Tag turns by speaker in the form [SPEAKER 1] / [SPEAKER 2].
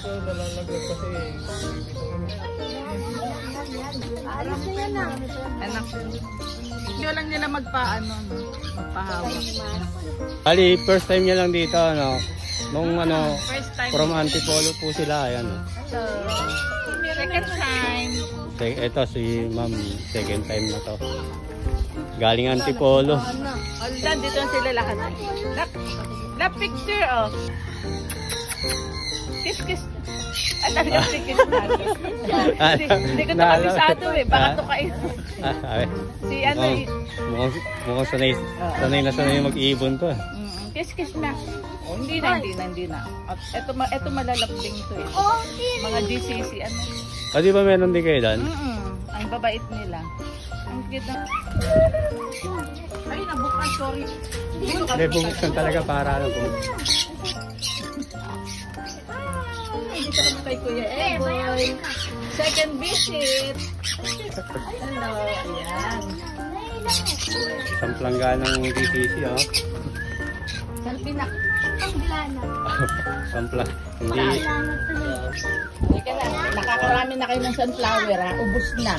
[SPEAKER 1] Nalalaglag kasi
[SPEAKER 2] anak, hindi lang nila magpaano, magpahawak.
[SPEAKER 1] Ali, first time niya lang dito, ano? Nung ano,
[SPEAKER 2] First time.
[SPEAKER 1] from Antipolo po sila, ayan.
[SPEAKER 2] So, second time.
[SPEAKER 1] Ito si ma'am, second time na to. Galing Antipolo.
[SPEAKER 2] All dito sila lahat. La picture, oh. Kiss. At talagang kiss na. Hindi ko ito kabisado eh. Baka ito kayo. Si ano eh.
[SPEAKER 1] Mukhang sanay na mag-iibon to.
[SPEAKER 2] Kiss na. Oh, hindi na. At ito malalapding to eh. Mga GCC ano.
[SPEAKER 1] Di ba meron din kayo doon?
[SPEAKER 2] Ang babait nila. Ang cute na. Ay, nabukas, sorry.
[SPEAKER 1] Hindi, bubuksan talaga para ano.
[SPEAKER 2] Dito kami kay Kuya Eboy. Second visit. Hello, ayan.
[SPEAKER 1] Isang plangganang DCC, oh.
[SPEAKER 2] Saan pinak?
[SPEAKER 1] Samplang. Hindi.
[SPEAKER 2] Hindi ka na. Nakakarami na kayo ng sunflower, ha? Ubus na.